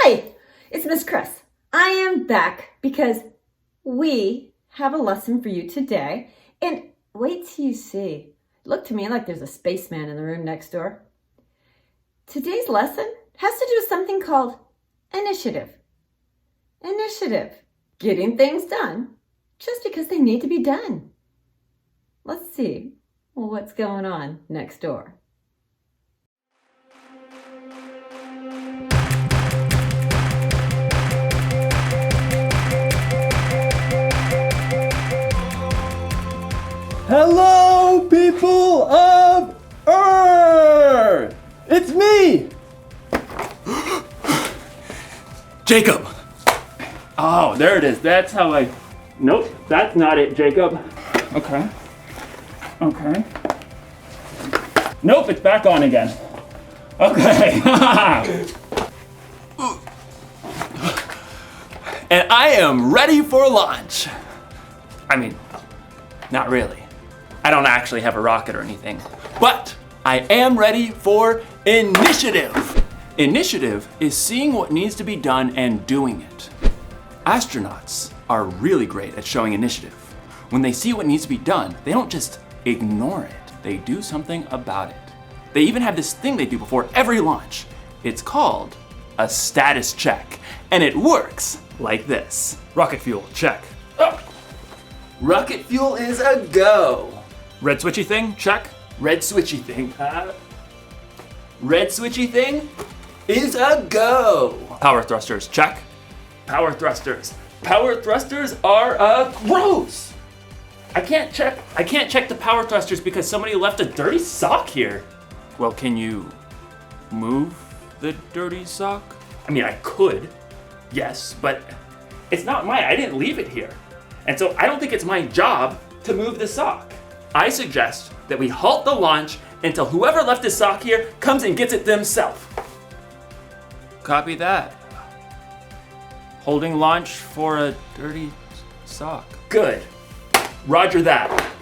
Hi, it's Miss Chris. I am back because we have a lesson for you today. And wait till you see. Look to me like there's a spaceman in the room next door. Today's lesson has to do with something called initiative. Initiative. Getting things done just because they need to be done. Let's see what's going on next door. Hello, people of Earth! It's me! Jacob! Oh, there it is. That's how I... Nope, that's not it, Jacob. Okay. Nope, it's back on again. Okay. And I am ready for launch. I mean, not really. I don't actually have a rocket or anything, but I am ready for initiative. Initiative is seeing what needs to be done and doing it. Astronauts are really great at showing initiative. When they see what needs to be done, they don't just ignore it, they do something about it. They even have this thing they do before every launch. It's called a status check, and it works like this. Rocket fuel, check. Oh. Rocket fuel is a go. Red switchy thing, check. Red switchy thing, Red switchy thing is a go. Power thrusters, check. Power thrusters. Power thrusters are a gross. I can't check the power thrusters because somebody left a dirty sock here. Well, can you move the dirty sock? I mean, I could, yes, but it's not mine. I didn't leave it here. And so I don't think it's my job to move the sock. I suggest that we halt the launch until whoever left his sock here comes and gets it themselves. Copy that. Holding launch for a dirty sock. Good. Roger that.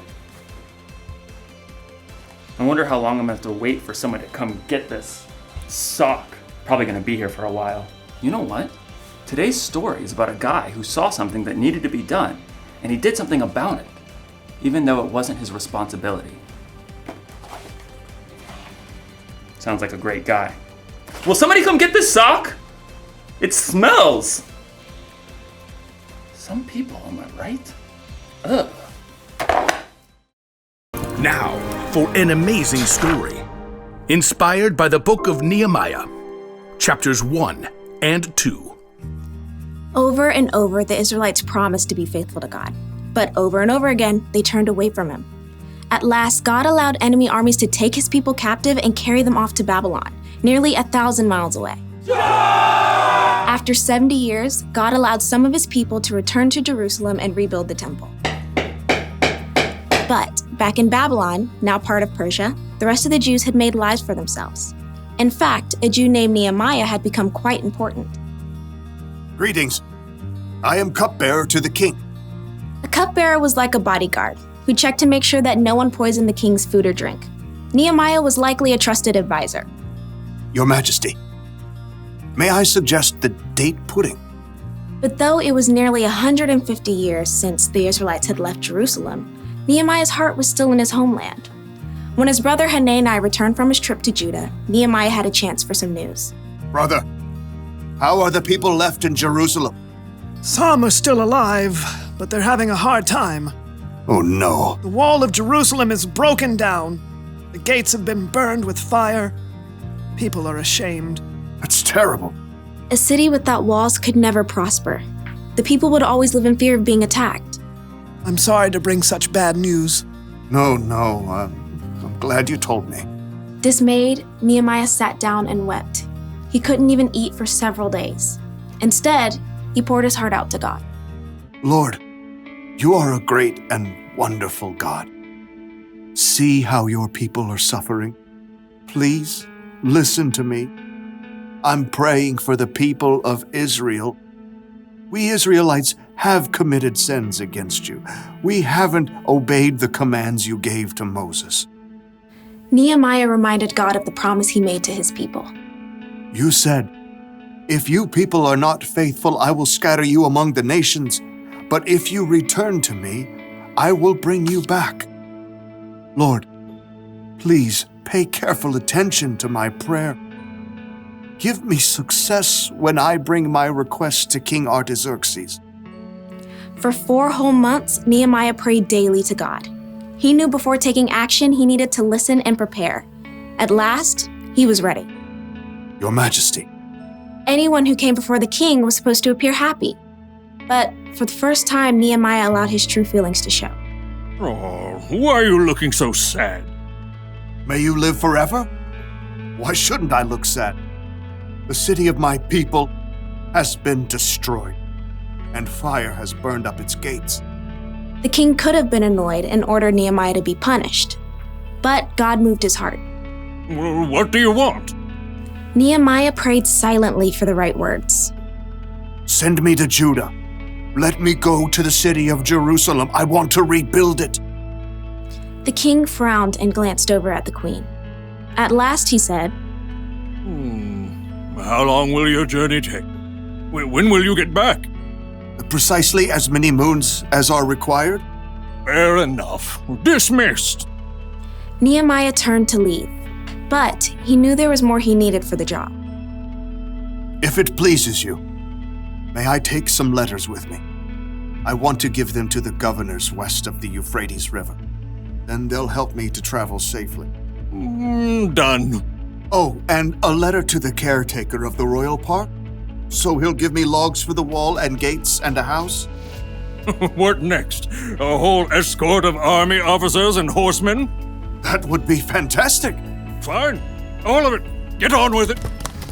I wonder how long I'm gonna have to wait for someone to come get this sock. Probably gonna be here for a while. You know what? Today's story is about a guy who saw something that needed to be done, and he did something about it, even though it wasn't his responsibility. Sounds like a great guy. Will somebody come get this sock? It smells. Some people, am I right? Ugh. Now, for an amazing story. Inspired by the book of Nehemiah, chapters 1 and 2. Over and over, the Israelites promised to be faithful to God. But over and over again, they turned away from him. At last, God allowed enemy armies to take his people captive and carry them off to Babylon, nearly 1,000 miles away. After 70 years, God allowed some of his people to return to Jerusalem and rebuild the temple. But back in Babylon, now part of Persia, the rest of the Jews had made lives for themselves. In fact, a Jew named Nehemiah had become quite important. Greetings. I am cupbearer to the king. A cupbearer was like a bodyguard who checked to make sure that no one poisoned the king's food or drink. Nehemiah was likely a trusted advisor. Your Majesty, may I suggest the date pudding? But though it was nearly 150 years since the Israelites had left Jerusalem, Nehemiah's heart was still in his homeland. When his brother Hanani returned from his trip to Judah, Nehemiah had a chance for some news. Brother, how are the people left in Jerusalem? Some are still alive, but they're having a hard time. Oh no. The wall of Jerusalem is broken down. The gates have been burned with fire. People are ashamed. That's terrible. A city without walls could never prosper. The people would always live in fear of being attacked. I'm sorry to bring such bad news. No, I'm glad you told me. Dismayed, Nehemiah sat down and wept. He couldn't even eat for several days. Instead, he poured his heart out to God. Lord, you are a great and wonderful God. See how your people are suffering. Please listen to me. I'm praying for the people of Israel. We Israelites have committed sins against you. We haven't obeyed the commands you gave to Moses. Nehemiah reminded God of the promise he made to his people. You said, If you people are not faithful, I will scatter you among the nations. But if you return to me, I will bring you back. Lord, please pay careful attention to my prayer. Give me success when I bring my request to King Artaxerxes. For 4 whole months, Nehemiah prayed daily to God. He knew before taking action, he needed to listen and prepare. At last, he was ready. Your Majesty, Anyone who came before the king was supposed to appear happy. But for the first time, Nehemiah allowed his true feelings to show. Oh, why are you looking so sad? may you live forever? Why shouldn't I look sad? The city of my people has been destroyed, and fire has burned up its gates. The king could have been annoyed and ordered Nehemiah to be punished. But God moved his heart. Well, what do you want? Nehemiah prayed silently for the right words. Send me to Judah. Let me go to the city of Jerusalem. I want to rebuild it. The king frowned and glanced over at the queen. At last he said, How long will your journey take? When will you get back? Precisely as many moons as are required. Fair enough. Dismissed. Nehemiah turned to leave, but he knew there was more he needed for the job. If it pleases you, may I take some letters with me? I want to give them to the governors west of the Euphrates River. Then they'll help me to travel safely. Done. Oh, and a letter to the caretaker of the royal park? So he'll give me logs for the wall and gates and a house? What next? A whole escort of army officers and horsemen? That would be fantastic. Fine. All of it. Get on with it.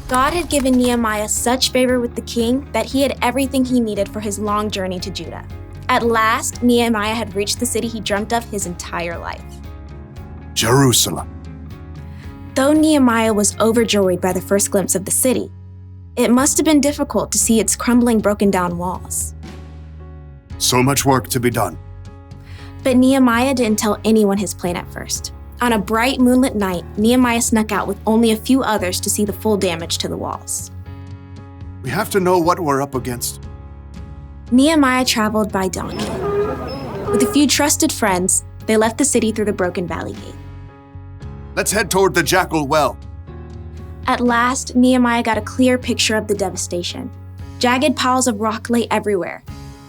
God had given Nehemiah such favor with the king that he had everything he needed for his long journey to Judah. At last, Nehemiah had reached the city he dreamt of his entire life. Jerusalem. Though Nehemiah was overjoyed by the first glimpse of the city, it must have been difficult to see its crumbling, broken-down walls. So much work to be done. But Nehemiah didn't tell anyone his plan at first. On a bright moonlit night, Nehemiah snuck out with only a few others to see the full damage to the walls. We have to know what we're up against. Nehemiah traveled by donkey. With a few trusted friends, they left the city through the broken valley gate. Let's head toward the Jackal Well. At last, Nehemiah got a clear picture of the devastation. Jagged piles of rock lay everywhere.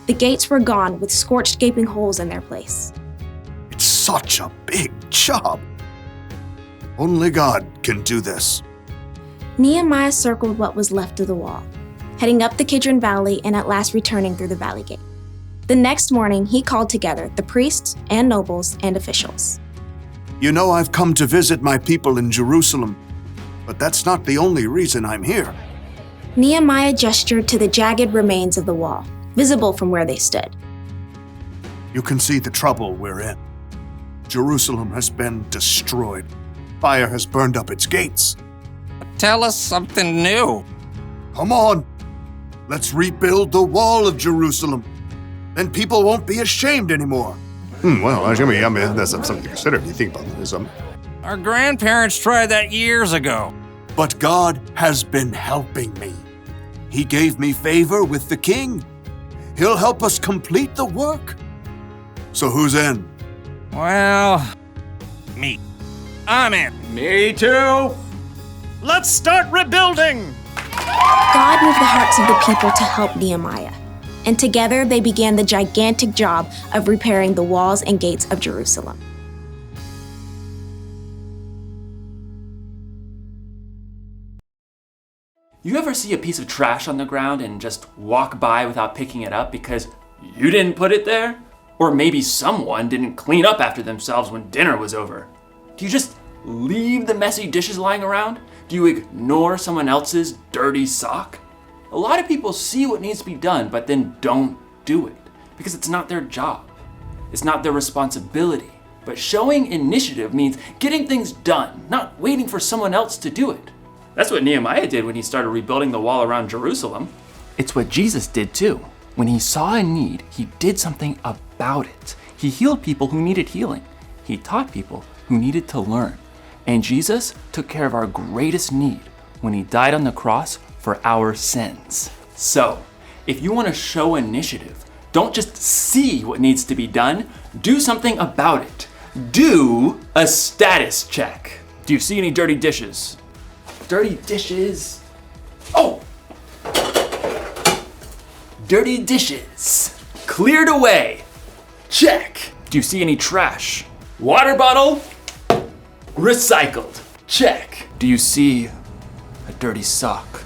The gates were gone with scorched, gaping holes in their place. It's such a big job. Only God can do this. Nehemiah circled what was left of the wall, heading up the Kidron Valley and at last returning through the valley gate. The next morning, he called together the priests and nobles and officials. You know, I've come to visit my people in Jerusalem, but that's not the only reason I'm here. Nehemiah gestured to the jagged remains of the wall, visible from where they stood. You can see the trouble we're in. Jerusalem has been destroyed. Fire has burned up its gates. Tell us something new. Come on, let's rebuild the wall of Jerusalem. Then people won't be ashamed anymore. Well, I mean, that's something to consider if you think about it. Our grandparents tried that years ago. But God has been helping me. He gave me favor with the king. He'll help us complete the work. So who's in? Well, me. I'm in. Me too. Let's start rebuilding! God moved the hearts of the people to help Nehemiah, and together they began the gigantic job of repairing the walls and gates of Jerusalem. You ever see a piece of trash on the ground and just walk by without picking it up because you didn't put it there? Or maybe someone didn't clean up after themselves when dinner was over? Do you just leave the messy dishes lying around? Do you ignore someone else's dirty sock? A lot of people see what needs to be done but then don't do it because it's not their job. It's not their responsibility. But showing initiative means getting things done, not waiting for someone else to do it. That's what Nehemiah did when he started rebuilding the wall around Jerusalem. It's what Jesus did too. When he saw a need, he did something about it. He healed people who needed healing. He taught people who needed to learn. And Jesus took care of our greatest need when he died on the cross for our sins. So, if you want to show initiative, don't just see what needs to be done, do something about it. Do a status check. Do you see any dirty dishes? Dirty dishes. Oh! Dirty dishes. Cleared away. Check. Do you see any trash? Water bottle? Recycled. Check. Do you see a dirty sock?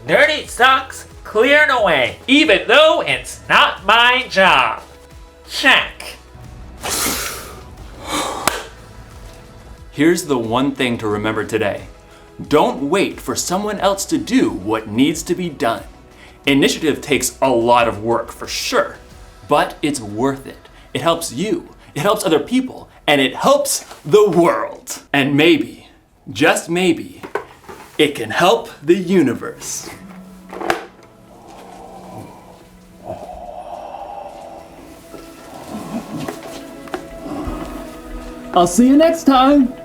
Dirty socks cleared away, even though it's not my job. Check. Here's the one thing to remember today. Don't wait for someone else to do what needs to be done. Initiative takes a lot of work for sure, but it's worth it. It helps you, it helps other people, and it helps the world. And maybe, just maybe, it can help the universe. I'll see you next time.